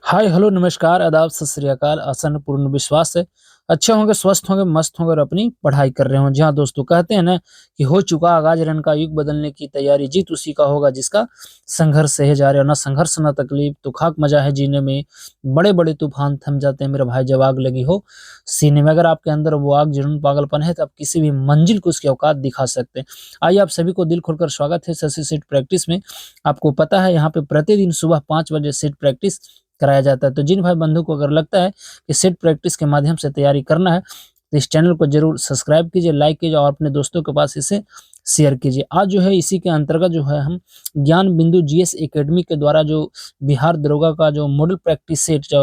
Hi hello नमस्कार आदाब सत श्री अकाल। आसन पूर्ण विश्वास है अच्छे होंगे, स्वस्थ होंगे, मस्त होंगे और अपनी पढ़ाई कर रहे हों। जी हाँ दोस्तों, कहते हैं ना कि हो चुका आगाज रन का, युग बदलने की तैयारी, जीत उसी का होगा जिसका संघर्ष सहे जा रहे हो। ना संघर्ष ना तकलीफ तो खाक मजा है जीने में, बड़े बड़े तूफान थम जाते हैं मेरे भाई जब आग लगी हो सीने में। अगर आपके अंदर वो आग जुनून पागलपन है तो आप किसी भी मंजिल को उसकी औकात दिखा सकते हैं। आइए आप सभी को दिल खोलकर स्वागत है शशि सीट प्रैक्टिस में। आपको पता है यहाँ पे प्रतिदिन सुबह 5 बजे सीट प्रैक्टिस कराया जाता है। तो जिन भाई बंधु को अगर लगता है कि सेट प्रैक्टिस के माध्यम से तैयारी करना है तो इस चैनल को जरूर सब्सक्राइब कीजिए, लाइक कीजिए और अपने दोस्तों के पास इसे शेयर कीजिए। आज जो है इसी के अंतर्गत जो है हम ज्ञान बिंदु जीएस एकेडमी के द्वारा जो बिहार दरोगा का जो मॉडल प्रैक्टिस सेट जो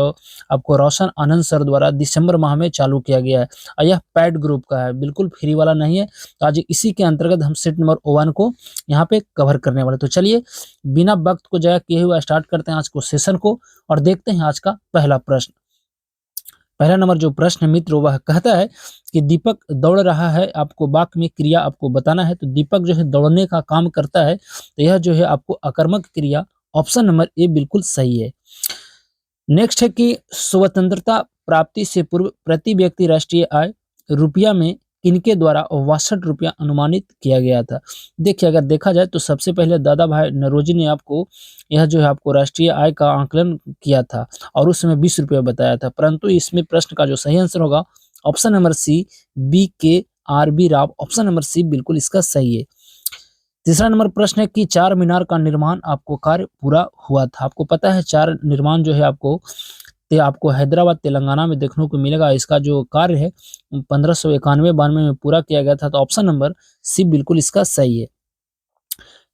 आपको रोशन आनंद सर द्वारा दिसंबर माह में चालू किया गया है और यह पैड ग्रुप का है, बिल्कुल फ्री वाला नहीं है। तो आज इसी के अंतर्गत हम सेट नंबर 1 को यहाँ पे कवर करने वाले। तो चलिए बिना वक्त को जाया किए हुए स्टार्ट करते हैं आज को सेशन को और देखते हैं आज का पहला प्रश्न। पहला नंबर जो प्रश्न है मित्र वह कहता है कि दीपक दौड़ रहा है, आपको वाक्य में क्रिया आपको बताना है। तो दीपक जो है दौड़ने का काम करता है, तो यह जो है आपको आकर्मक क्रिया ऑप्शन नंबर ए बिल्कुल सही है। नेक्स्ट है कि स्वतंत्रता प्राप्ति से पूर्व प्रति व्यक्ति राष्ट्रीय आय रुपया में किनके द्वारा 62 रुपया अनुमानित किया गया था। देखिए अगर देखा जाए तो सबसे पहले दादा भाई नौरोजी ने आपको यह जो है आपको राष्ट्रीय आय का आंकलन किया था और उस समय 20 रुपया बताया था, परंतु इसमें प्रश्न का जो सही आंसर होगा option number C V K R V Rao, option number C बिल्कुल इसका सही है। तीसरा नंबर प्रश्न है कि चार मीनार का निर्माण आपको कार्य पूरा हुआ था। आपको पता है चार निर्माण जो है आपको हैदराबाद तेलंगाना में देखने को मिलेगा। इसका जो कार्य है 1591-92 में पूरा किया गया था। तो ऑप्शन नंबर सी बिल्कुल इसका सही है।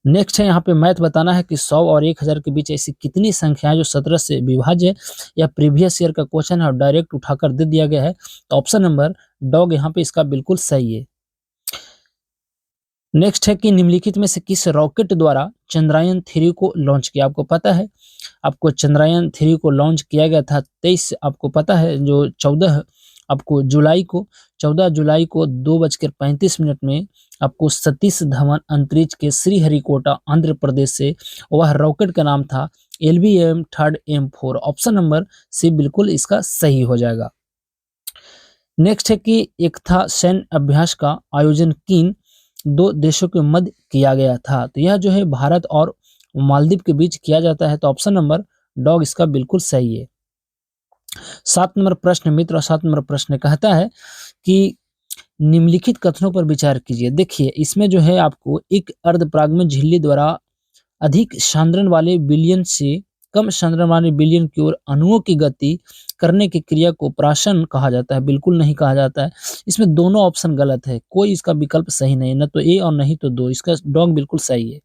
नेक्स्ट है यहाँ पे मैथ बताना है कि 100 और 1000 के बीच ऐसी कितनी संख्याएं जो 17 से विभाज्य है। यह प्रीवियस ईयर का क्वेश्चन है और डायरेक्ट उठाकर दे दिया गया है। तो ऑप्शन नंबर डॉग यहाँ पे इसका बिल्कुल सही है। नेक्स्ट है कि निम्नलिखित में से किस रॉकेट द्वारा चंद्रयान 3 को लॉन्च किया। आपको पता है आपको चंद्रयान 3 को लॉन्च किया गया था 23 आपको पता है जो 14 आपको जुलाई को 14 जुलाई को 2:35 में आपको सतीश धवन अंतरिक्ष के श्रीहरिकोटा आंध्र प्रदेश से वह रॉकेट का नाम था LVM 3 M4, option number C बिल्कुल इसका सही हो जाएगा। नेक्स्ट है कि एक था सैन्य अभ्यास का आयोजन किन दो देशों के मध्य किया गया था। तो यह जो है भारत और मालदीव के बीच किया जाता है। तो ऑप्शन नंबर डॉग इसका बिल्कुल सही है। 7 नंबर प्रश्न मित्र और 7 नंबर प्रश्न कहता है कि निम्नलिखित कथनों पर विचार कीजिए। देखिए इसमें जो है आपको एक अर्धपरागमन झिल्ली द्वारा अधिक सांद्रण वाले विलयन से कम सांद्रण वाले विलयन की ओर अणुओं की गति करने की क्रिया को प्राशन कहा जाता है, बिल्कुल नहीं कहा जाता है। इसमें दोनों ऑप्शन गलत है, कोई इसका विकल्प सही नहीं, न तो ए और नहीं तो दो, इसका डॉग बिल्कुल सही है।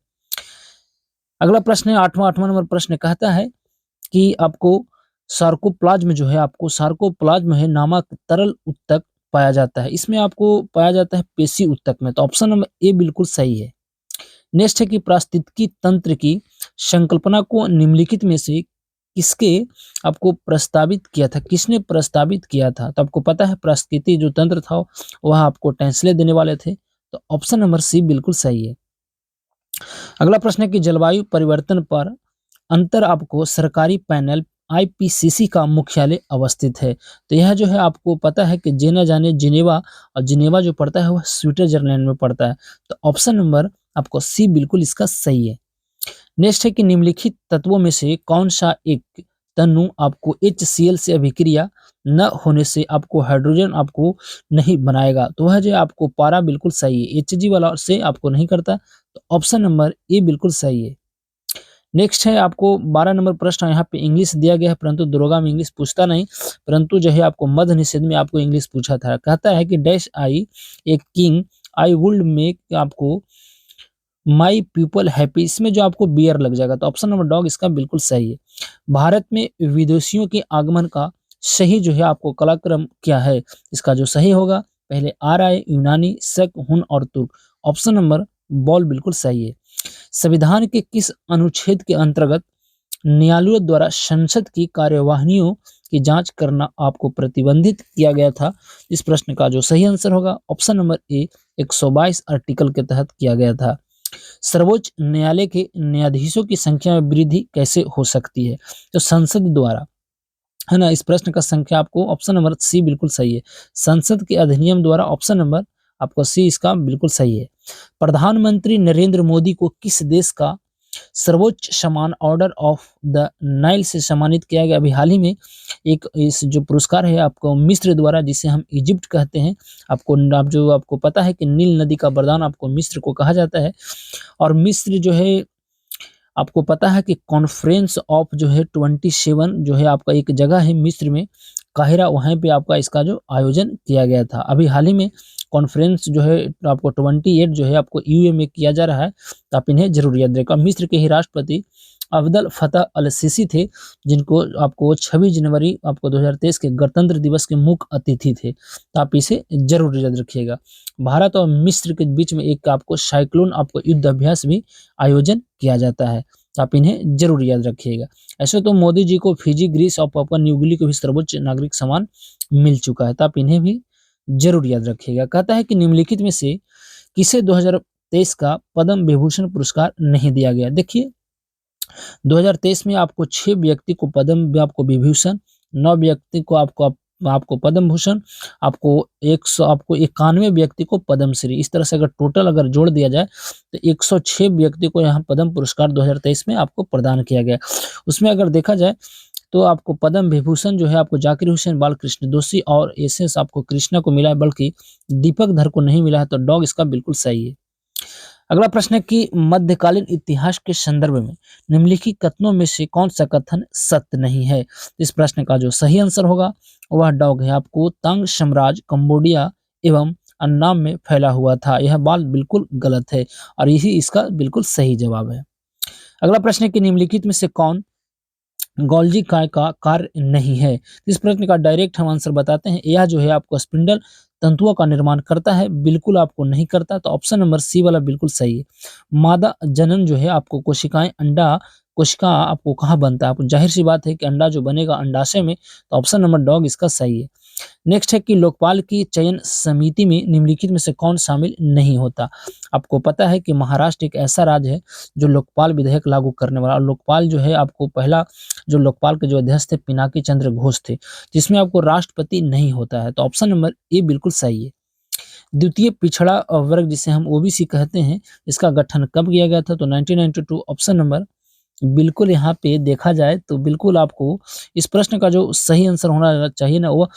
अगला प्रश्न है आठवां नंबर प्रश्न कहता है कि आपको सार्कोप्लाज्म जो है आपको सार्कोप्लाज्म है नामक तरल उत्तक पाया जाता है। इसमें आपको पाया जाता है पेशी उत्तक में। तो ऑप्शन नंबर ए बिल्कुल सही है। नेक्स्ट है कि पारिस्थितिकी तंत्र की संकल्पना को निम्नलिखित में से किसके आपको प्रस्तावित किया था, किसने प्रस्तावित किया था। तो आपको पता है पारिस्थितिकी जो तंत्र था वह आपको टेंसले देने वाले थे। तो ऑप्शन नंबर सी बिल्कुल सही है। अगला प्रश्न है कि जलवायु परिवर्तन पर अंतर आपको सरकारी पैनल IPCC का मुख्यालय अवस्थित है। तो यह जो है आपको पता है कि जेना जाने जिनेवा, और जिनेवा जो पड़ता है वह स्विट्जरलैंड में पड़ता है। तो ऑप्शन नंबर आपको सी बिल्कुल इसका सही है। नेक्स्ट है कि निम्नलिखित तत्वों में से कौन सा एक तनु आपको HCl से अभिक्रिया न होने से आपको हाइड्रोजन आपको नहीं बनाएगा। तो वह जो आपको पारा बिल्कुल सही है, Hg वाला से आपको नहीं करता। तो ऑप्शन नंबर ए बिल्कुल सही है। नेक्स्ट है आपको 12 नंबर प्रश्न यहाँ पे इंग्लिश दिया गया है, परंतु दरोगा में इंग्लिश पूछता नहीं, परंतु जो है आपको मध्य निषेध में आपको इंग्लिश पूछा था। कहता है कि dash I a king I would make आपको माई पीपल हैप्पी, इसमें जो आपको बियर लग जाएगा। तो ऑप्शन नंबर डॉग इसका बिल्कुल सही है। भारत में विदेशियों के आगमन का सही जो है आपको कलाक्रम क्या है, इसका जो सही होगा पहले आ रहा है यूनानी, शक, हुन और तुर्क, ऑप्शन नंबर बॉल बिल्कुल सही है। संविधान के किस अनुच्छेद के अंतर्गत न्यायालयों द्वारा संसद की कार्यवाहियों की जांच करना आपको प्रतिबंधित किया गया था। इस प्रश्न का जो सही आंसर होगा ऑप्शन नंबर ए 122 आर्टिकल के तहत किया गया था। सर्वोच्च न्यायालय के न्यायाधीशों की संख्या में वृद्धि कैसे हो सकती है। तो संसद द्वारा है ना। इस प्रश्न का संख्या आपको ऑप्शन नंबर सी बिल्कुल सही है। संसद के अधिनियम द्वारा ऑप्शन नंबर आपको सी इसका बिल्कुल सही है। प्रधानमंत्री नरेंद्र मोदी को किस देश का सर्वोच्च सम्मान ऑर्डर ऑफ द नाइल से सम्मानित किया गया? अभी हाल ही में एक इस जो पुरस्कार है आपको मिस्र द्वारा, जिसे हम इजिप्ट कहते हैं, आपको पता है कि नील नदी का वरदान आपको मिस्र को कहा जाता है। और मिस्र जो है आपको पता है कि कॉन्फ्रेंस ऑफ जो है 27 जो है आपका एक जगह है मिस्र में, काहिरा, वहाँ पे आपका इसका जो आयोजन किया गया था। अभी हाल ही में कॉन्फ्रेंस जो है आपको 28 जो है आपको यूए में किया जा रहा है, तो आप इन्हें जरूर याद रखें। मिस्र के ही राष्ट्रपति अब्दल फतह अल सीसी थे, जिनको आपको 26 जनवरी आपको 2023 के गणतंत्र दिवस के मुख्य अतिथि थे, तो आप इसे जरूर याद रखिएगा। भारत और मिस्र के बीच में एक आपको साइक्लोन आपको युद्ध अभ्यास भी आयोजन किया जाता है, तो आप इन्हें जरूर याद रखिएगा। ऐसे तो मोदी जी को फिजी, ग्रीस और पापुआ न्यू गिनी को भी सर्वोच्च नागरिक सम्मान मिल चुका है, तो आप इन्हें भी जरूर याद रखिएगा। कहता है कि निम्नलिखित में से किसे 2023 का पद्म विभूषण पुरस्कार नहीं दिया गया? देखिए 2023 में आपको 6 व्यक्ति को पद्म आपको विभूषण, 9 व्यक्ति को आपको पद्म भूषण, आपको 91 व्यक्ति को पद्मश्री, इस तरह से अगर टोटल अगर जोड़ दिया जाए तो 106 व्यक्ति को यहाँ पद्म पुरस्कार 2023 में आपको प्रदान किया गया। उसमें अगर देखा जाए तो आपको पद्म विभूषण जो है आपको जाकिर हुसैन, बालकृष्ण दोषी और एसएस आपको कृष्णा को मिला है, बल्कि दीपक धर को नहीं मिला है, तो डॉग इसका बिल्कुल सही है। अगला प्रश्न है कि मध्यकालीन इतिहास के संदर्भ में निम्नलिखित कथनों में से कौन सा कथन सत्य नहीं है? इस प्रश्न का जो सही आंसर होगा वह डॉग है। आपको तंग साम्राज्य कंबोडिया एवं अन्नाम में फैला हुआ था, यह बात बिल्कुल गलत है और यही इसका बिल्कुल सही जवाब है। अगला प्रश्न है कि निम्नलिखित में से कौन गोल्जी काय का कार्य नहीं है? इस प्रश्न का डायरेक्ट हम आंसर बताते हैं। यह जो है आपको स्पिंडल तंतुओं का निर्माण करता है, बिल्कुल आपको नहीं करता, तो ऑप्शन नंबर सी वाला बिल्कुल सही है। मादा जनन जो है आपको कोशिका आपको कहाँ बनता है? आपको जाहिर सी बात है कि अंडा जो बनेगा अंडाशय में, तो ऑप्शन नंबर डॉग इसका सही है। नेक्स्ट है कि लोकपाल की चयन समिति में निम्नलिखित में से कौन शामिल नहीं होता? आपको पता है कि महाराष्ट्र एक ऐसा राज्य है जो लोकपाल विधेयक लागू करने वाला, और लोकपाल जो है आपको पहला जो लोकपाल के जो अध्यक्ष थे पिनाकी चंद्र घोष थे, जिसमें आपको राष्ट्रपति नहीं होता है, तो ऑप्शन नंबर ए बिल्कुल सही है। द्वितीय पिछड़ा वर्ग जिसे हम ओबीसी कहते हैं, इसका गठन कब किया गया था? तो 1992। ऑप्शन नंबर बिल्कुल यहाँ पे देखा जाए तो बिल्कुल आपको इस प्रश्न का जो सही आंसर होना चाहिए ना, वो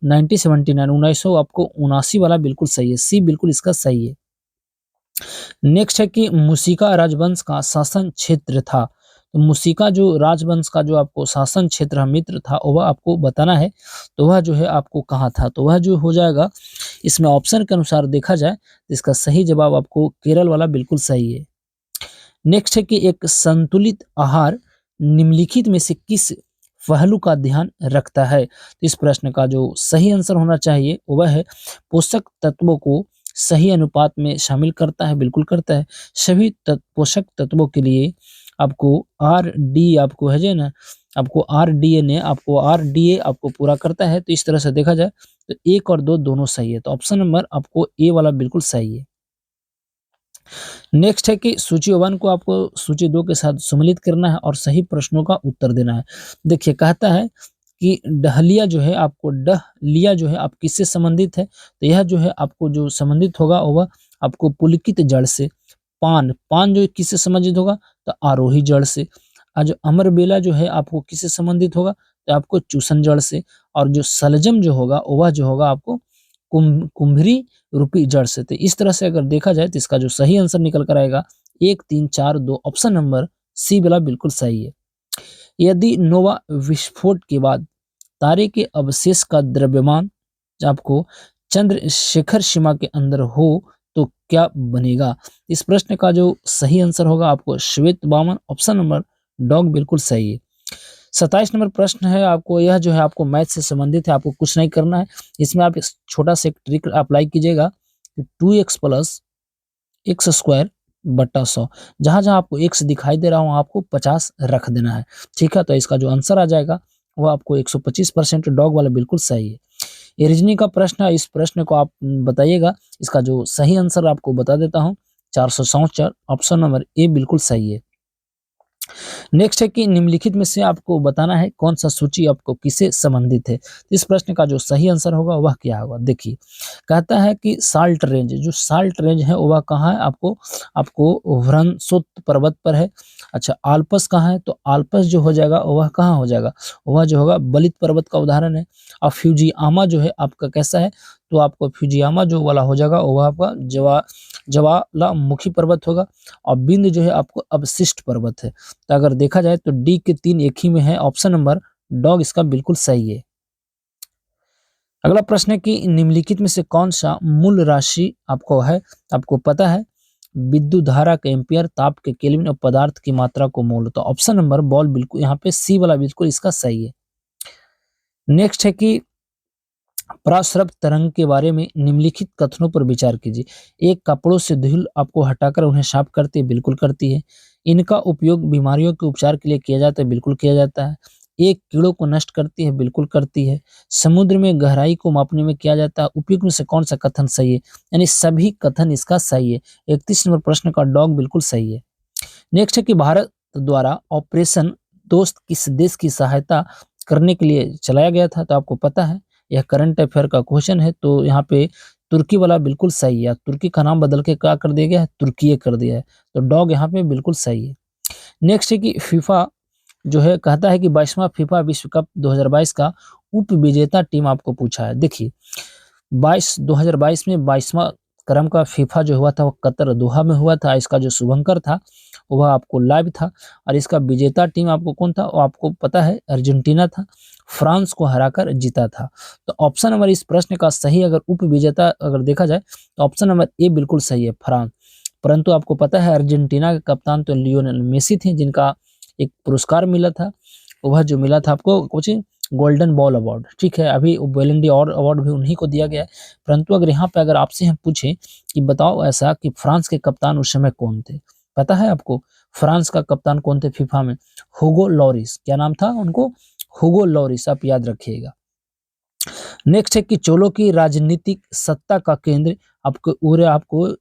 1979 1979 वाला बिल्कुल सही है, सी बिल्कुल इसका सही है। नेक्स्ट है कि मुसिका राजवंश का शासन क्षेत्र था, तो मुसिका जो राजवंश का जो आपको शासन क्षेत्र मित्र था वह आपको बताना है, तो वह जो है आपको कहाँ था? तो वह जो हो जाएगा इसमें ऑप्शन के अनुसार देखा जाए तो इसका सही जवाब आपको केरल वाला बिल्कुल सही है। नेक्स्ट है कि एक संतुलित आहार निम्नलिखित में से किस पहलू का ध्यान रखता है? तो इस प्रश्न का जो सही आंसर होना चाहिए वह है पोषक तत्वों को सही अनुपात में शामिल करता है, बिल्कुल करता है। सभी पोषक तत्वों के लिए आपको आर डी आपको है जो ना आपको आर डी ए आपको पूरा करता है, तो इस तरह से देखा जाए तो 1 और 2 दोनों सही है, तो ऑप्शन नंबर आपको ए वाला बिल्कुल सही है। नेक्स्ट है कि सूची 1 को आपको सूची 2 के साथ सम्मिलित करना है और सही प्रश्नों का उत्तर देना है। देखिए कहता है कि डहलिया जो है आपको डहलिया जो है आप किससे संबंधित है? तो यह जो है आपको जो संबंधित होगा वह आपको पुलकित जड़ से। पान जो किससे संबंधित होगा? तो आरोही जड़ से। जो अमरबेला जो है आपको किससे संबंधित होगा? तो आपको चूसन जड़ से। और जो सलजम जो होगा वह जो होगा आपको कुम्भरी रूपी जड़ से। तो इस तरह से अगर देखा जाए तो इसका जो सही आंसर निकल कर आएगा 1 3 4 2, ऑप्शन नंबर सी वाला बिल्कुल सही है। यदि नोवा विस्फोट के बाद तारे के अवशेष का द्रव्यमान आपको चंद्रशेखर सीमा के अंदर हो तो क्या बनेगा? इस प्रश्न का जो सही आंसर होगा आपको श्वेत वामन, ऑप्शन नंबर डॉग बिल्कुल सही है। 27 नंबर प्रश्न है आपको, यह जो है आपको मैथ से संबंधित है, आपको कुछ नहीं करना है। इसमें आप इस छोटा सा एक ट्रिक अप्लाई कीजिएगा कि 2x प्लस एक्स स्क्वायर बट्टा 100, जहां जहां आपको x दिखाई दे रहा हो आपको 50 रख देना है। ठीक है, तो इसका जो आंसर आ जाएगा वो आपको 125%, डॉग वाला बिल्कुल सही है। ये रीजनिंग का प्रश्न है, इस प्रश्न को आप बताइएगा। इसका जो सही आंसर आपको बता देता हूँ 474, ऑप्शन नंबर ए बिल्कुल सही है। नेक्स्ट है कि निम्नलिखित में से आपको बताना है कौन सा सूची आपको किससे संबंधित है। इस प्रश्न का जो सही आंसर होगा वह क्या होगा। देखिए कहता है कि साल्ट रेंज, जो साल्ट रेंज है वह कहाँ है, आपको आपको व्रनसोत पर्वत पर है। अच्छा, आल्पस कहाँ है, तो आल्पस जो हो जाएगा वह कहाँ हो जाएगा, वह जो होगा बलित पर्वत का उदाहरण है। और फ्यूजियामा जो है आपका कैसा है, तो आपको फ्यूजियामा जो वाला हो जाएगा वह आपका ज्वालामुखी पर्वत होगा। और बिंद जो है आपको अवशिष्ट पर्वत है। तो अगर देखा जाए तो डी के 3 एक ही में है, ऑप्शन नंबर डॉग इसका बिल्कुल सही है। अगला प्रश्न है कि निम्नलिखित में से कौन सा मूल राशि आपको है, आपको पता है विद्युत धारा के एम्पियर, ताप के केल्विन और पदार्थ की मात्रा को मोल। तो ऑप्शन नंबर बॉल बिल्कुल यहाँ पे सी वाला बिल्कुल इसका सही है। नेक्स्ट है कि प्रस्रव तरंग के बारे में निम्नलिखित कथनों पर विचार कीजिए। एक, कपड़ों से धूल आपको हटाकर उन्हें साफ करती है, बिल्कुल करती है। इनका उपयोग बीमारियों के उपचार के लिए किया जाता है, बिल्कुल किया जाता है। एक, कीड़ों को नष्ट करती है, बिल्कुल करती है। समुद्र में गहराई को मापने में किया जाता है, उपयुक्त में से कौन सा कथन सही है, यानी सभी कथन इसका सही है। 31 नंबर प्रश्न का डॉग बिल्कुल सही है। नेक्स्ट है कि भारत द्वारा ऑपरेशन दोस्त किस देश की सहायता करने के लिए चलाया गया था, तो आपको पता है यह करंट अफेयर का क्वेश्चन है। तो यहाँ पे तुर्की वाला बिल्कुल सही है, तुर्की का नाम बदल के क्या कर दिया गया है, तुर्की कर दिया है। तो डॉग यहाँ पे बिल्कुल सही है। नेक्स्ट है कि फीफा जो है कहता है कि 22वां फीफा विश्व कप 2022 का उप विजेता टीम आपको पूछा है। देखिए 2022 में 22वां क्रम का फीफा जो हुआ था वो कतर दोहा में हुआ था। इसका जो शुभंकर था वह आपको लाइव था। और इसका विजेता टीम आपको कौन था, वो आपको पता है अर्जेंटीना था, फ्रांस को हराकर जीता था। तो ऑप्शन नंबर इस प्रश्न का सही अगर उप विजेता अगर देखा जाए तो ऑप्शन नंबर ए बिल्कुल सही है, फ्रांस। परंतु आपको पता है अर्जेंटीना के कप्तान तो लियोनेल मेसी थे, जिनका एक पुरस्कार मिला था, वह जो मिला था आपको कुछ गोल्डन बॉल अवार्ड, ठीक है। अभी बैलन और अवार्ड भी उन्हीं को दिया गया है। परंतु अगर यहाँ पे अगर आपसे हम पूछें कि बताओ ऐसा कि फ्रांस के कप्तान उस समय कौन थे, पता है आपको फ्रांस का कप्तान कौन थे फीफा में, हुगो लॉरिस, क्या नाम था उनको, हुगो लॉरिस, आप याद रखिएगा। नेक्स्ट है कि चोलों की राजनीतिक सत्ता का केंद्र आपको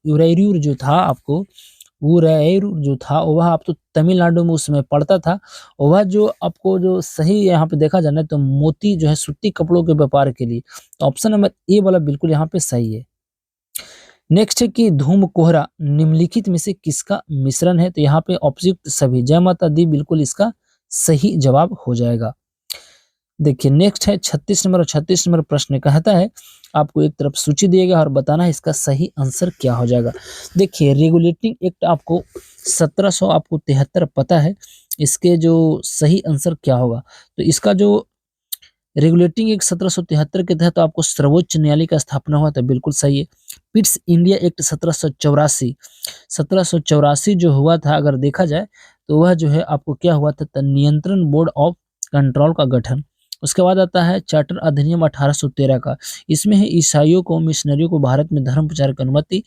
उरैयूर जो था, आपको उरैयूर जो था वह आप तो तमिलनाडु में उसमें पड़ता था। वह जो आपको जो सही यहाँ पे देखा जाए तो मोती जो है सूती कपड़ों के व्यापार के लिए, तो ऑप्शन नंबर ए वाला बिल्कुल यहाँ पे सही है। नेक्स्ट है कि धूम कोहरा निम्नलिखित में से किसका मिश्रण है, तो यहाँ पे ऑब्जेक्ट सभी, जय माता दी बिल्कुल इसका सही जवाब हो जाएगा। देखिए नेक्स्ट है 36 नंबर, और 36 नंबर प्रश्न कहता है आपको एक तरफ सूची दिया गया और बताना है इसका सही आंसर क्या हो जाएगा। देखिए रेगुलेटिंग एक्ट आपको 1700 आपको 73 पता है, इसके जो सही आंसर क्या होगा, तो इसका जो रेगुलेटिंग एक्ट 1773 के तहत तो आपको सर्वोच्च न्यायालय का स्थापना हुआ था, बिल्कुल सही है। पिट्स इंडिया एक्ट 1784, 1784 जो हुआ था अगर देखा जाए तो वह जो है आपको क्या हुआ था, नियंत्रण बोर्ड ऑफ कंट्रोल का गठन। उसके बाद आता है चार्टर अधिनियम 1813 का, इसमें है ईसाइयों को, मिशनरियों को भारत में धर्म प्रचार की अनुमति।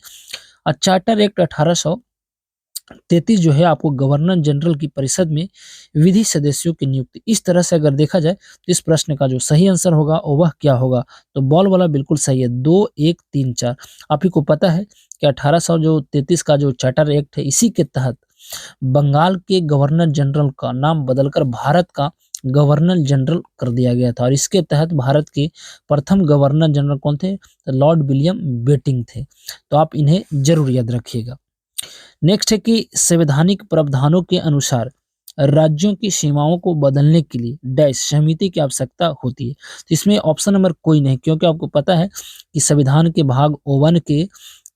और चार्टर एक्ट 1833 जो है आपको गवर्नर जनरल की परिषद में विधि सदस्यों की नियुक्ति। इस तरह से अगर देखा जाए तो इस प्रश्न का जो सही आंसर होगा वह क्या होगा, तो बॉल वाला बिल्कुल सही है, 2 1 3 4। आप ही को पता है कि 1833 का जो चार्टर एक्ट है इसी के तहत बंगाल के गवर्नर जनरल का नाम बदलकर भारत का गवर्नर जनरल कर दिया गया था। और इसके तहत भारत के प्रथम गवर्नर जनरल कौन थे, तो लॉर्ड विलियम बेटिंग थे। तो आप इन्हें जरूर याद रखिएगा। नेक्स्ट है कि संवैधानिक प्रावधानों के अनुसार राज्यों की सीमाओं को बदलने के लिए डैश समिति की आवश्यकता होती है, तो इसमें ऑप्शन नंबर कोई नहीं, क्योंकि आपको पता है कि संविधान के भाग 51 के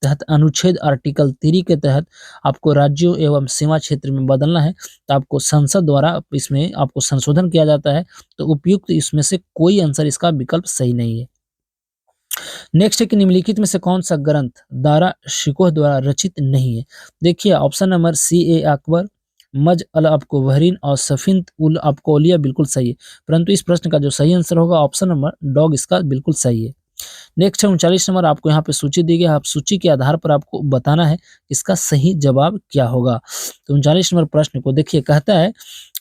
तहत अनुच्छेद आर्टिकल 3 के तहत आपको राज्यों एवं सीमा क्षेत्र में बदलना है, तो आपको संसद द्वारा इसमें आपको संशोधन किया जाता है। तो उपयुक्त इसमें से कोई आंसर इसका विकल्प सही नहीं है। नेक्स्ट है कि निम्नलिखित में से कौन सा ग्रंथ दारा शिकोह द्वारा रचित नहीं है। देखिए ऑप्शन नंबर सी ए अकबर, मज अल आपको बहरीन और सफिन उल आपको औलिया बिल्कुल सही है। परंतु इस प्रश्न का जो सही आंसर होगा ऑप्शन नंबर डॉग इसका बिल्कुल सही है। नेक्स्ट है 39 नंबर, आपको यहाँ पे सूची दी गई है, आप सूची के आधार पर आपको बताना है इसका सही जवाब क्या होगा। तो 39 नंबर प्रश्न को देखिए कहता है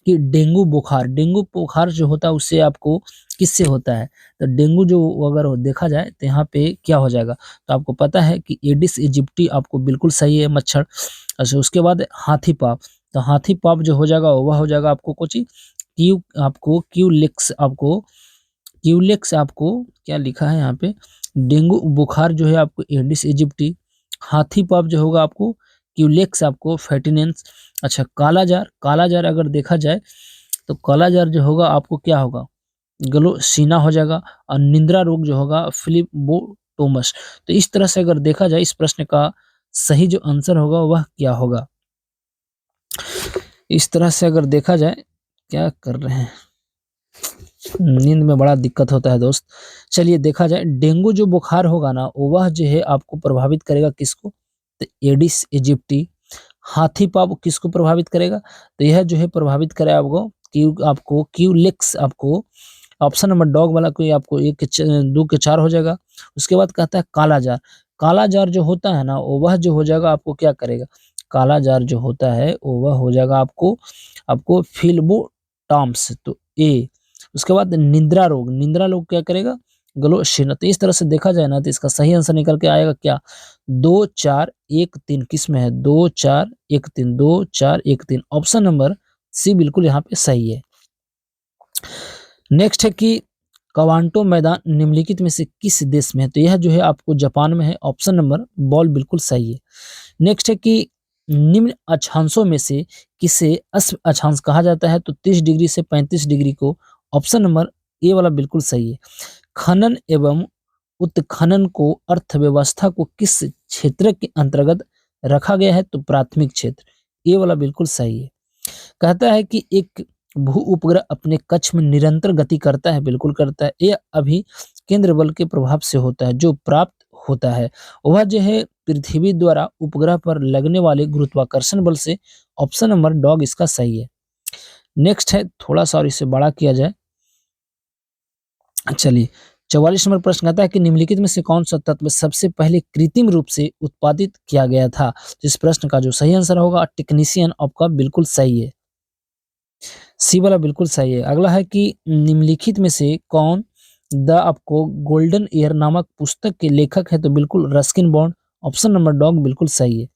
कि डेंगू बुखार जो होता है उससे आपको किससे होता है, तो डेंगू जो अगर देखा जाए तो यहाँ पे क्या हो जाएगा, तो आपको पता है कि एडिस इजिप्टी आपको बिल्कुल सही है मच्छर। अच्छा उसके बाद हाथी पाँव, तो हाथी पाप जो हो जाएगा वह हो जाएगा आपको कुछ क्यूलेक्स आपको क्या लिखा है यहाँ पे, डेंगू बुखार जो है आपको एडिस इजिप्टी, हाथी पाप जो होगा आपको क्यूलेक्स आपको फैटिनेंस। अच्छा, कालाजार अगर देखा जाए तो कालाजार जो होगा आपको क्या होगा, गलोसीना हो जाएगा, और निंद्रा रोग जो होगा फिलिपोटोमस। तो इस तरह से अगर देखा जाए इस प्रश्न का सही जो आंसर होगा वह क्या होगा, इस तरह से अगर देखा जाए, क्या कर रहे हैं, नींद में बड़ा दिक्कत होता है दोस्त। चलिए देखा जाए, डेंगू जो बुखार होगा ना वह जो है आपको प्रभावित करेगा किसको, तो एडिस इजिप्टी। हाथी पाप किसको प्रभावित करेगा, तो यह जो है प्रभावित करेगा आपको क्यूलेक्स, आपको ऑप्शन नंबर डॉग वाला कोई आपको 2 के 4 हो जाएगा। उसके बाद कहता है कालाजार। कालाजार जो होता है ना वह जो हो जाएगा आपको क्या करेगा, कालाजार जो होता है वह हो जाएगा आपको फिलबोटाम्स, तो ए। उसके बाद निंद्रा रोग क्या करेगा, गलोशिन। तो इस तरह से देखा जाए ना तो इसका सही आंसर निकल के आएगा क्या, 2 4 1 3। किस में है, 2 4 1 3, 2 4 1 3। ऑप्शन नंबर सी बिल्कुल यहाँ पे सही है। नेक्स्ट है कि कवांटो मैदान निम्नलिखित में से किस देश में है, तो यह जो है आपको जापान में है। ऑप्शन नंबर बॉल बिल्कुल सही है। नेक्स्ट है कि निम्न अक्षांशों में से किसे अश्व अक्षांश कहा जाता है, तो 30 डिग्री से 35 डिग्री को। ऑप्शन नंबर ए वाला बिल्कुल सही है। खनन एवं उत्खनन को अर्थव्यवस्था को किस क्षेत्र के अंतर्गत रखा गया है, तो प्राथमिक क्षेत्र, ए वाला बिल्कुल सही है। कहता है कि एक भू उपग्रह अपने कक्ष में निरंतर गति करता है, बिल्कुल करता है। यह अभी केंद्र बल के प्रभाव से होता है, जो प्राप्त होता है वह जो है पृथ्वी द्वारा उपग्रह पर लगने वाले गुरुत्वाकर्षण बल से। ऑप्शन नंबर डॉग इसका सही है। नेक्स्ट है, थोड़ा सा और इसे बड़ा किया जाए। चलिए 44 नंबर प्रश्न कहता है कि निम्नलिखित में से कौन सा तत्व सबसे पहले कृत्रिम रूप से उत्पादित किया गया था। इस प्रश्न का जो सही आंसर होगा टेक्नीशियन आपका बिल्कुल सही है, सी वाला बिल्कुल सही है। अगला है कि निम्नलिखित में से कौन द आपको गोल्डन ईयर नामक पुस्तक के लेखक है, तो बिल्कुल Ruskin bond. Option number dog बिल्कुल सही है।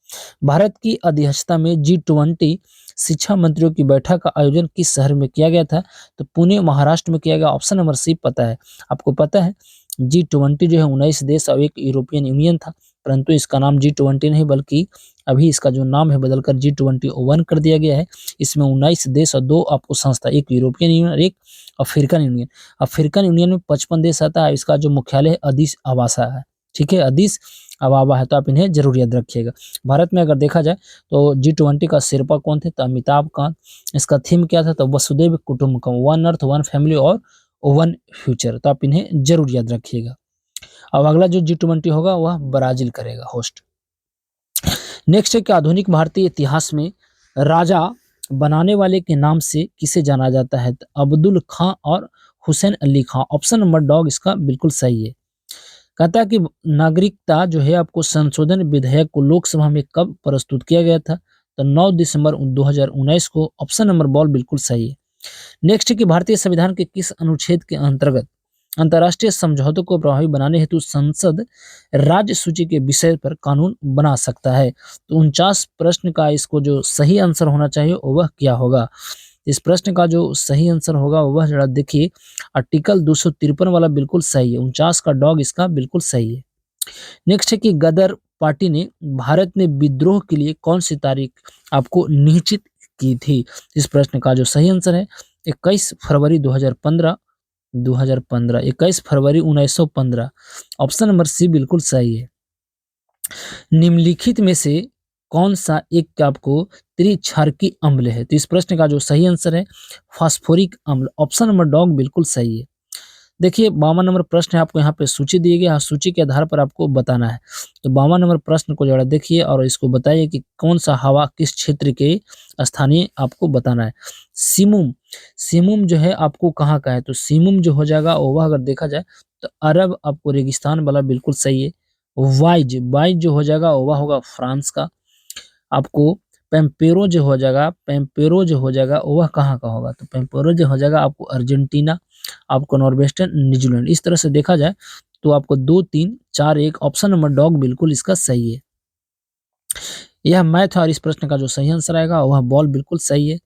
भारत की अध्यक्षता में G20 शिक्षा मंत्रियों की बैठक का आयोजन किस शहर में किया गया था, तो पुणे महाराष्ट्र में किया गया। ऑप्शन नंबर सी पता है आपको, पता है G20 जो है 19 देश और एक यूरोपियन यूनियन था, परंतु इसका नाम G20 नहीं बल्कि अभी इसका जो नाम है बदलकर G21 कर दिया गया है। इसमें 19 देश और 2 आपको संस्था, एक यूरोपियन यूनियन और एक अफ्रीकन यूनियन। अफ्रीकन यूनियन में 55 देश आता है, इसका जो मुख्यालय है अदीस अबाबा है, ठीक है, अदीस अबाबा है, तो आप इन्हें जरूर याद रखिएगा। भारत में अगर देखा जाए तो G20 का शेरपा कौन थे, तो अमिताभ कांत। इसका थीम क्या था, तो वसुधैव कुटुंबकम, वन अर्थ वन फैमिली और वन फ्यूचर, तो आप इन्हें जरूर याद रखिएगा। अब अगला जो G20 होगा वह ब्राजील करेगा होस्ट। नेक्स्ट है कि आधुनिक भारतीय इतिहास में राजा बनाने वाले के नाम से किसे जाना जाता है, तो अब्दुल खां और हुसैन अली खां। ऑप्शन नंबर डॉग इसका बिल्कुल सही है। कहता है कि नागरिकता जो है आपको संशोधन विधेयक को लोकसभा में कब प्रस्तुत किया गया था, तो 9 दिसंबर 2019 को। ऑप्शन नंबर बॉल बिल्कुल सही है। नेक्स्ट है कि भारतीय संविधान के किस अनुच्छेद के अंतर्गत अंतर्राष्ट्रीय समझौतों को प्रभावी बनाने हेतु संसद राज्य सूची के विषय पर कानून बना सकता है, तो 49 प्रश्न का इसको जो सही आंसर होना चाहिए वह क्या होगा। इस प्रश्न का जो सही आंसर होगा वह जरा देखिए, आर्टिकल 253 वाला बिल्कुल सही है। 49 का डॉग इसका बिल्कुल सही है। नेक्स्ट है कि गदर पार्टी ने भारत में विद्रोह के लिए कौन सी तारीख आपको निश्चित की थी। इस प्रश्न का जो सही आंसर है 21 फरवरी 2015, 21 फरवरी 1915। ऑप्शन नंबर सी बिल्कुल सही है। निम्नलिखित में से कौन सा एक आपको त्रिक्षारकी अम्ल है, तो इस प्रश्न का जो सही आंसर है फास्फोरिक अम्ल। ऑप्शन नंबर डॉग बिल्कुल सही है। देखिए 52 नंबर प्रश्न है, आपको यहाँ पे सूची दी गई है, सूची के आधार पर आपको बताना है। तो 52 नंबर प्रश्न को जरा देखिए और इसको बताइए कि कौन सा हवा किस क्षेत्र के स्थानीय आपको बताना है। सिमुम जो है आपको कहाँ का है, तो सिमुम जो हो जाएगा वह अगर देखा जाए तो अरब आपको रेगिस्तान वाला बिल्कुल सही है। वाइज जो हो जाएगा वह होगा फ्रांस का। आपको पेम्पेरो जो हो जाएगा वह कहाँ का होगा, तो पेम्पेरो जो हो जाएगा आपको अर्जेंटीना, आपको नॉर्वेस्टर्न न्यूजीलैंड। इस तरह से देखा जाए तो आपको 2 3 4 1 ऑप्शन नंबर डॉग बिल्कुल इसका सही है। यह मैथ है और इस प्रश्न का जो सही आंसर आएगा वह बॉल बिल्कुल सही है।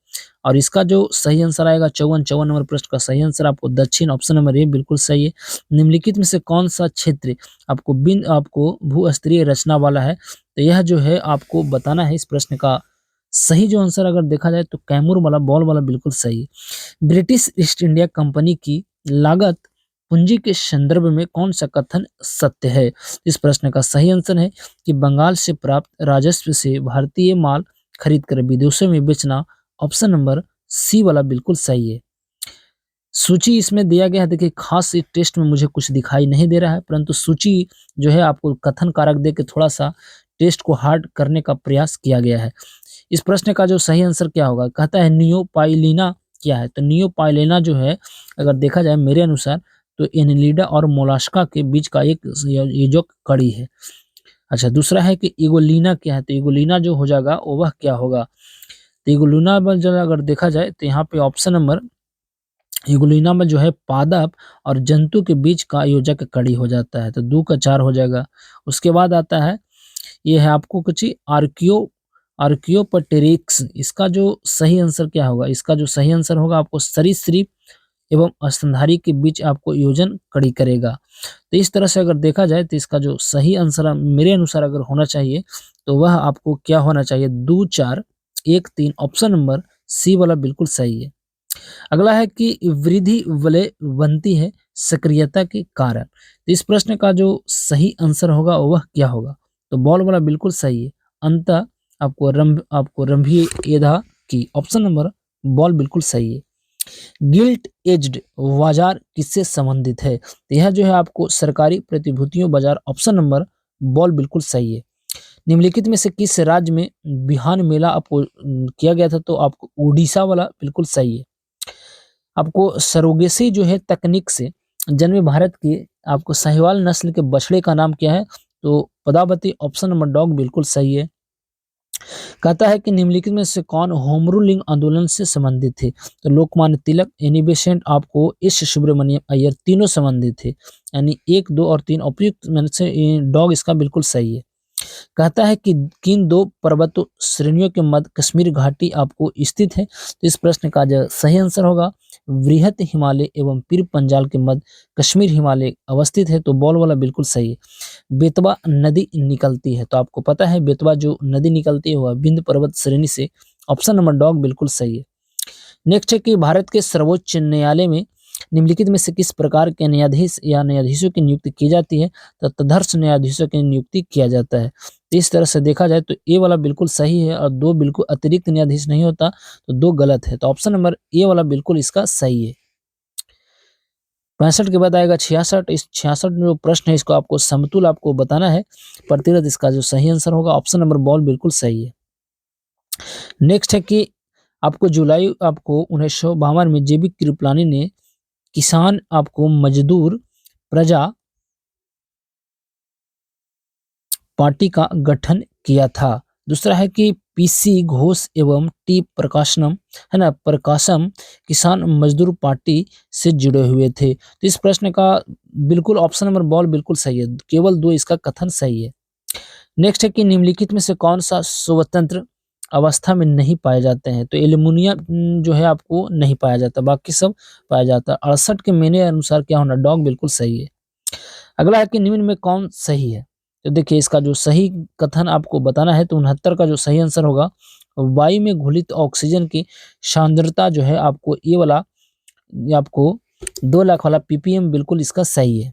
और इसका जो सही आंसर आएगा 54 नंबर प्रश्न का सही आंसर आपको दक्षिण, ऑप्शन नंबर ए बिल्कुल सही है। निम्नलिखित में से कौन सा क्षेत्र आपको भूस्तरीय रचना वाला है? तो यह जो है आपको बताना है। इस प्रश्न का सही जो आंसर अगर देखा जाए तो कैमूर वाला, बॉल वाला बिल्कुल सही है। ब्रिटिश ईस्ट इंडिया कंपनी की लागत पूंजी के संदर्भ में कौन सा कथन सत्य है? इस प्रश्न का सही आंसर है कि बंगाल से प्राप्त राजस्व से भारतीय माल खरीद कर विदेशों में बेचना, ऑप्शन नंबर सी वाला बिल्कुल सही है। सूची इसमें दिया गया है, देखिए खास इस टेस्ट में मुझे कुछ दिखाई नहीं दे रहा है, परंतु सूची जो है आपको कथन कारक दे के थोड़ा सा टेस्ट को हार्ड करने का प्रयास किया गया है। इस प्रश्न का जो सही आंसर क्या होगा? कहता है नियोपाइलिना क्या है? तो नियोपाइलिना जो है अगर देखा जाए मेरे अनुसार तो एनिलिडा और मोलास्का के बीच का एक ये जो कड़ी है। अच्छा, दूसरा है कि इगोलिना क्या है? तो इगोलिना जो हो जाएगा वह क्या होगा? तो इगोलिना में जो अगर देखा जाए तो यहाँ पे ऑप्शन नंबर इगोलिना में जो है पादप और जंतु के बीच का योजक कड़ी हो जाता है, तो 2 का 4 हो जाएगा। उसके बाद आता है ये है आपको कुछ आर्कियोपटेरिक्स। इसका जो सही आंसर क्या होगा? इसका जो सही आंसर होगा आपको सरीसृप एवं स्तनधारी के बीच आपको योजन कड़ी करेगा। तो इस तरह से अगर देखा जाए तो इसका जो सही आंसर मेरे अनुसार अगर होना चाहिए तो वह आपको क्या होना चाहिए? 2 4 1 3, ऑप्शन नंबर सी वाला बिल्कुल सही है। अगला है कि वृद्धि वलय बनती है सक्रियता के कारण। तो इस प्रश्न का जो सही आंसर होगा वह क्या होगा? तो बॉल वाला बिल्कुल सही है। अंतः आपको रंभी एधा की, ऑप्शन नंबर बॉल बिल्कुल सही है। गिल्ट एज्ड बाजार किससे संबंधित है? तो यह जो है आपको सरकारी प्रतिभूतियों बाजार, ऑप्शन नंबर बॉल बिल्कुल सही है। निम्नलिखित में से किस राज्य में बिहान मेला आपको किया गया था? तो आपको उड़ीसा वाला बिल्कुल सही है। आपको सरोगेसी जो है तकनीक से जन्मे भारत के आपको साहिवाल नस्ल के बछड़े का नाम क्या है? तो पदावती, ऑप्शन नंबर डॉग बिल्कुल सही है। कहता है कि निम्नलिखित में से कौन होम रूलिंग आंदोलन से संबंधित थे? तो लोकमान्य तिलक, एनी बेसेंट, आपको एस सुब्रमण्यम अय्यर, तीनों संबंधित थे। यानी 1 2 और 3 उपयुक्त में से डॉग इसका बिल्कुल सही है। कहता है कि किन 2 पर्वत श्रेणियों के मध्य कश्मीर घाटी आपको स्थित है? तो इस प्रश्न का जो सही आंसर होगा वृहत हिमालय एवं पीर पंजाल के मध्य कश्मीर हिमालय अवस्थित है, तो बॉल वाला बिल्कुल सही है। बेतवा नदी निकलती है, तो आपको पता है बेतवा जो नदी निकलती है वह विंध्य पर्वत श्रेणी से, ऑप्शन नंबर डॉग बिल्कुल सही है। नेक्स्ट है कि भारत के सर्वोच्च न्यायालय में निम्नलिखित में से किस प्रकार के न्यायाधीश या न्यायाधीशों की नियुक्ति की जाती है? तो तदर्श न्यायाधीशों की नियुक्ति किया जाता है। इस तरह से देखा जाए तो ए वाला बिल्कुल सही है और 2 बिल्कुल अतिरिक्त न्यायाधीश नहीं होता, तो 2 गलत है। तो ऑप्शन नंबर ए वाला बिल्कुल इसका सही है। 65 के बाद आएगा 66। इस 66 जो प्रश्न है इसको आपको समतुल आपको बताना है प्रतिरत, इसका जो सही आंसर होगा ऑप्शन नंबर बॉल बिल्कुल सही है। नेक्स्ट है कि आपको जुलाई आपको 1952 में जेबी कृपलानी ने किसान आपको मजदूर प्रजा पार्टी का गठन किया था। दूसरा है कि पीसी घोष एवं टी प्रकाशनम है ना, प्रकाशम किसान मजदूर पार्टी से जुड़े हुए थे। तो इस प्रश्न का बिल्कुल ऑप्शन नंबर बॉल बिल्कुल सही है, केवल 2 इसका कथन सही है। नेक्स्ट है कि निम्नलिखित में से कौन सा स्वतंत्र अवस्था में नहीं पाए जाते हैं? तो एल्युमिनियम जो है आपको नहीं पाया जाता, बाकी सब पाया जाता है। 68 के मेरे अनुसार क्या होना? डॉग बिल्कुल सही है। अगला है कि निम्न में कौन सही है? तो देखिए इसका जो सही कथन आपको बताना है, तो 69 का जो सही आंसर होगा वायु में घुलित ऑक्सीजन की सांद्रता जो है आपको ये वाला, ये आपको 2 लाख वाला ppm बिल्कुल इसका सही है।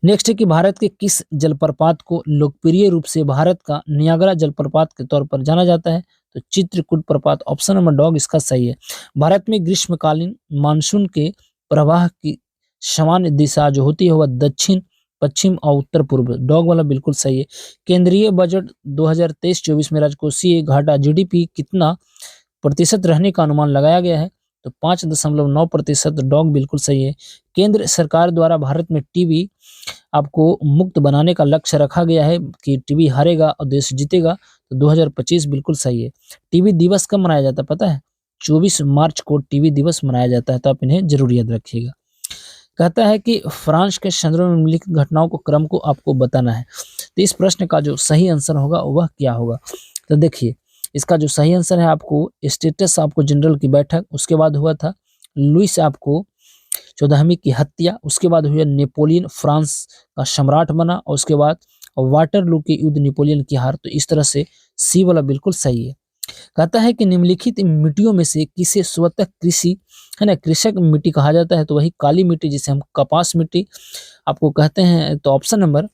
नेक्स्ट है कि भारत के किस जलप्रपात को लोकप्रिय रूप से भारत का नियाग्रा जलप्रपात के तौर पर जाना जाता है? तो चित्रकूट प्रपात, ऑप्शन नंबर डॉग इसका सही है। भारत में ग्रीष्मकालीन मानसून के प्रवाह की सामान्य दिशा जो होती है वह दक्षिण, पश्चिम और उत्तर पूर्व, डॉग वाला बिल्कुल सही है। केंद्रीय बजट 2023-24 में राजकोषीय घाटा जीडीपी कितना प्रतिशत रहने का अनुमान लगाया गया है? तो 5.9%, डॉग बिल्कुल सही है। केंद्र सरकार द्वारा भारत में टीबी आपको मुक्त बनाने का लक्ष्य रखा गया है कि टीबी हारेगा और देश जीतेगा, तो 2025 बिल्कुल सही है। टीबी दिवस कब मनाया जाता है पता है? 24 मार्च को टीबी दिवस मनाया जाता है, तो आप इन्हें जरूर याद रखिएगा। कहता है कि फ्रांस के संदर्भ में निम्नलिखित घटनाओं को क्रम को आपको बताना है। तो इस प्रश्न का जो सही आंसर होगा वह क्या होगा? तो देखिए, इसका जो सही आंसर है आपको स्टेटस आपको जनरल की बैठक, उसके बाद हुआ था लुईस आपको 14वीं की हत्या, उसके बाद हुआ नेपोलियन फ्रांस का सम्राट बना और उसके बाद वाटरलू के युद्ध नेपोलियन की हार। तो इस तरह से सी वाला बिल्कुल सही है। कहता है कि निम्नलिखित मिट्टियों में से किसे स्वतः कृषि है ना कृषक मिट्टी कहा जाता है? तो वही काली मिट्टी जिसे हम कपास मिट्टी आपको कहते हैं। तो ऑप्शन नंबर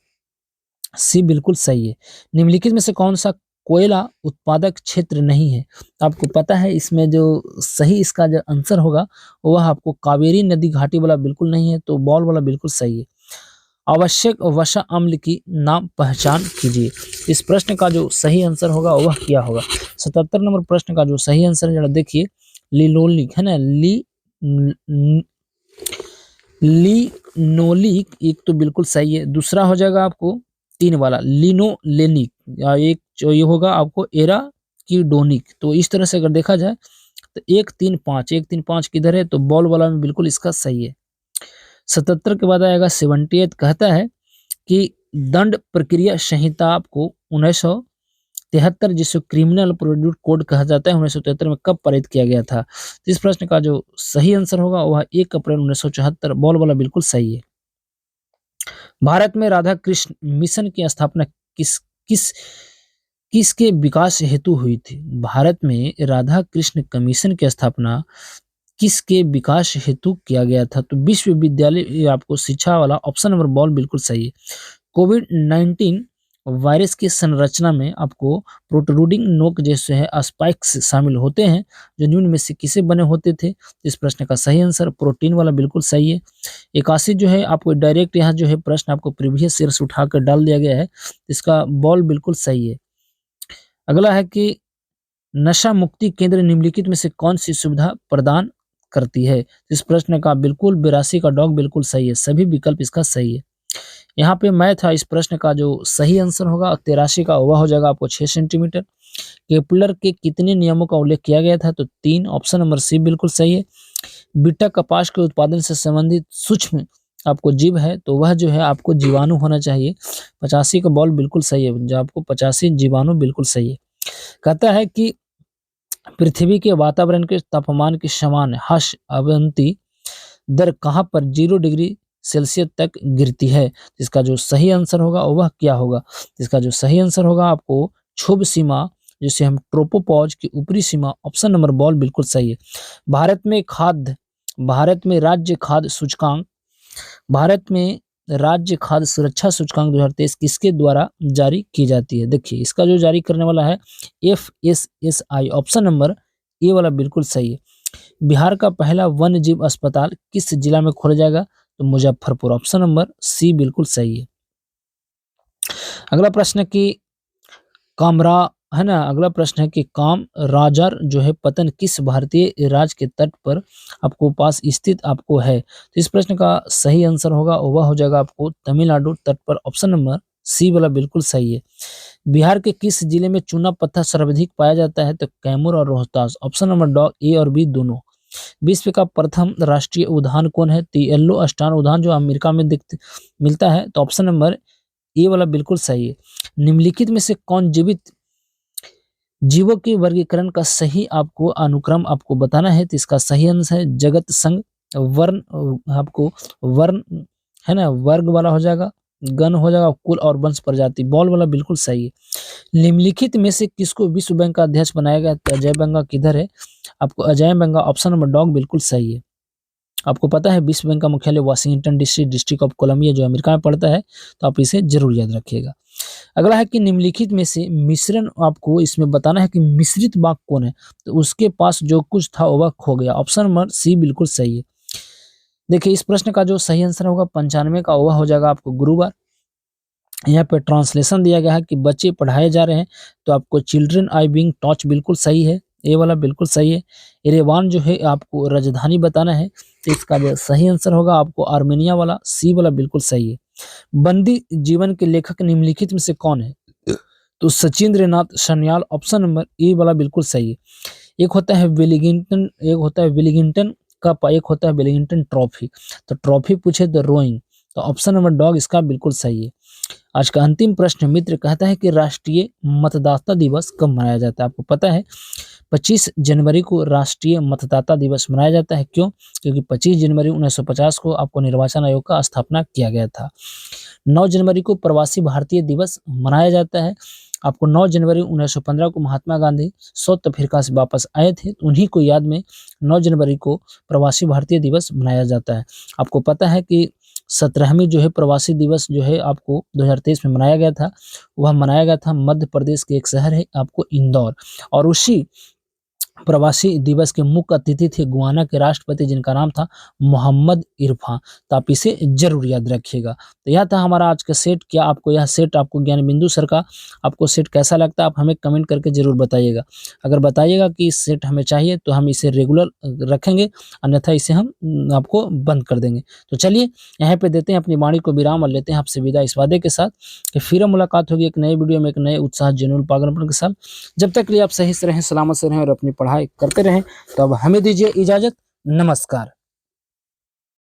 सी बिल्कुल सही है। निम्नलिखित में से कौन सा कोयला उत्पादक क्षेत्र नहीं है? तो आपको पता है इसमें जो सही इसका जो आंसर होगा वह आपको कावेरी नदी घाटी वाला बिल्कुल नहीं है, तो बॉल वाला बिल्कुल सही है। आवश्यक वसा अम्ल की नाम पहचान कीजिए। इस प्रश्न का जो सही आंसर होगा वह क्या होगा? 77 नंबर प्रश्न का जो सही आंसर है जरा देखिए, लिनोलिक है ना, लिनोलिक एक तो बिल्कुल सही है। दूसरा हो जाएगा आपको 3 वाला लिनोलेनिक, या एक जो ये होगा आपको एराकिडोनिक। तो इस तरह से अगर देखा जाए तो 1 3 5 1 3 5 किधर है? तो बॉल वाला में बिल्कुल इसका सही है। 77 के बाद आएगा 78। कहता है कि दंड प्रक्रिया संहिता आपको 1973 जिसे क्रिमिनल प्रोसीड्यूर कोड कहा जाता है 1973 में कब पारित किया गया था? तो इस प्रश्न का जो सही आंसर होगा वह 1 अप्रैल 1974, बॉल वाला बिल्कुल सही है। भारत में राधा कृष्ण मिशन की स्थापना किस किस किसके विकास हेतु हुई थी? भारत में राधा कृष्ण कमीशन की स्थापना किसके विकास हेतु किया गया था? तो विश्वविद्यालय आपको शिक्षा वाला ऑप्शन नंबर बॉल बिल्कुल सही है। कोविड-19 वायरस की संरचना में आपको प्रोट्रूडिंग नोक जैसे है स्पाइक्स शामिल होते हैं, जो निम्न में से किसे बने होते थे? इस प्रश्न का सही आंसर प्रोटीन वाला बिल्कुल सही है। 81 जो है आपको डायरेक्ट यहाँ जो है प्रश्न आपको प्रीवियस ईयर से उठाकर डाल दिया गया है, इसका बॉल बिल्कुल सही है। अगला है कि नशा मुक्ति केंद्र निम्नलिखित में से कौन सी सुविधा प्रदान करती है? इस प्रश्न का बिल्कुल 82 का डॉग बिल्कुल सही है, सभी विकल्प इसका सही है। यहाँ पे मैथ है, इस प्रश्न का जो सही आंसर होगा 83 का वह हो जाएगा आपको 6 सेंटीमीटर। केपलर के कितने नियमों का उल्लेख किया गया था? तो 3, ऑप्शन नंबर सी बिल्कुल सही है। बीटा कपास के उत्पादन से संबंधित सूक्ष्म आपको जीव है, तो वह जो है आपको जीवाणु होना चाहिए। 85 का बॉल बिल्कुल सही है, जो आपको 85 जीवाणु बिल्कुल सही है। कहता है कि पृथ्वी के वातावरण के तापमान के समान हर्ष अवंती दर कहाँ पर 0 डिग्री सेल्सियस तक गिरती है? इसका जो सही आंसर होगा वह क्या होगा? इसका जो सही आंसर होगा आपको क्षुभ सीमा जिसे हम ट्रोपोपॉज की ऊपरी सीमा, ऑप्शन नंबर बॉल बिल्कुल सही है। भारत में राज्य खाद्य सूचकांक भारत में राज्य खाद्य सुरक्षा सूचकांक 2023 किसके द्वारा जारी की जाती है? देखिए इसका जो जारी करने वाला है FSSI, ऑप्शन नंबर ए वाला बिल्कुल सही है। बिहार का पहला वन्य जीव अस्पताल किस जिला में खोला जाएगा? तो मुजफ्फरपुर, ऑप्शन नंबर सी बिल्कुल सही है। अगला प्रश्न की कामरा है ना, अगला प्रश्न है कि काम राजार जो है पतन किस भारतीय राज्य के तट पर आपको पास स्थित आपको है? तो इस प्रश्न का सही आंसर होगा वह हो जाएगा आपको तमिलनाडु तट पर, ऑप्शन नंबर सी वाला बिल्कुल सही है। बिहार के किस जिले में चूना पत्थर सर्वाधिक पाया जाता है? तो कैमूर और रोहतास, ऑप्शन नंबर डॉग ए और बी दोनों। विश्व का प्रथम राष्ट्रीय उद्यान कौन है? तो येलो स्टार उद्यान जो अमेरिका में मिलता है, तो ऑप्शन नंबर ए वाला बिल्कुल सही है। निम्नलिखित में से कौन जीवित जीवों के वर्गीकरण का सही आपको अनुक्रम आपको बताना है? तो इसका सही आंसर है जगत संघ वर्ण, आपको वर्ण है ना वर्ग वाला हो जाएगा, गण हो जाएगा, कुल और वंश प्रजाति, बॉल वाला बिल्कुल सही है। निम्नलिखित में से किसको विश्व बैंक का अध्यक्ष बनाया गया? तो अजय बंगा किधर है? आपको अजय बंगा, ऑप्शन नंबर डॉग बिल्कुल सही है। आपको पता है विश्व बैंक का मुख्यालय Washington DC District of Columbia जो अमेरिका में पड़ता है, तो आप इसे जरूर याद रखिएगा। अगला है कि निम्नलिखित में से मिश्रण आपको इसमें बताना है कि मिश्रित वाक्य कौन है? तो उसके पास जो कुछ था वह खो गया, ऑप्शन नंबर सी बिल्कुल सही है। देखिए इस प्रश्न का जो सही आंसर होगा 95 का वह हो जाएगा आपको गुरुवार। यहाँ पे ट्रांसलेशन दिया गया है कि बच्चे पढ़ाए जा रहे हैं, तो आपको चिल्ड्रन आई बीइंग टॉच बिल्कुल सही है, ए वाला बिल्कुल सही है। एरेवान जो है आपको राजधानी बताना है, तो इसका जो सही आंसर होगा आपको आर्मेनिया वाला, सी वाला बिल्कुल सही है। बंदी जीवन के लेखक निम्नलिखित में से कौन है? तो Sachindra Nath Sanyal, option number A वाला बिल्कुल सही है। एक होता है विलिंगटन, एक होता है विलिंगटन कप, एक होता है विलिंगटन ट्रॉफी। तो ट्रॉफी पूछे तो रोइंग, तो ऑप्शन नंबर डॉग इसका बिल्कुल सही है। आज का अंतिम प्रश्न मित्र कहता है कि राष्ट्रीय मतदाता दिवस कब मनाया जाता है? आपको पता है 25 जनवरी को राष्ट्रीय मतदाता दिवस मनाया जाता है। क्यों? क्योंकि 25 जनवरी 1950 को आपको निर्वाचन आयोग का स्थापना किया गया था। 9 जनवरी को प्रवासी भारतीय दिवस मनाया जाता है। आपको 9 जनवरी 1915 को महात्मा गांधी साउथ अफ्रीका से वापस आए थे, तो उन्हीं को याद में 9 जनवरी को प्रवासी भारतीय दिवस मनाया जाता है। आपको पता है कि 17वीं जो है प्रवासी दिवस जो है आपको 2023 में मनाया गया था, वह मनाया गया था मध्य प्रदेश के एक शहर है आपको इंदौर, और उसी प्रवासी दिवस के मुख्य अतिथि थे गुयाना के राष्ट्रपति जिनका नाम था मोहम्मद इरफान। तो आप इसे जरूर याद रखिएगा। तो यह था हमारा आज का सेट। क्या आपको यह सेट, आपको ज्ञान बिंदु सर का आपको सेट कैसा लगता है, आप हमें कमेंट करके जरूर बताइएगा। अगर बताइएगा कि इस सेट हमें चाहिए तो हम इसे रेगुलर रखेंगे, अन्यथा इसे हम आपको बंद कर देंगे। तो चलिए यहाँ पे देते हैं अपनी वाणी को विराम और लेते हैं आपसे विदा इस वादे के साथ कि फिर मुलाकात होगी एक नए वीडियो में एक नए उत्साह जुनून पागलपन के साथ। जब तक लिए आप सही से रहें, सलामत से रहें और अपनी पढ़ाई करते रहें। तो अब हमें दीजिए इजाजत। नमस्कार।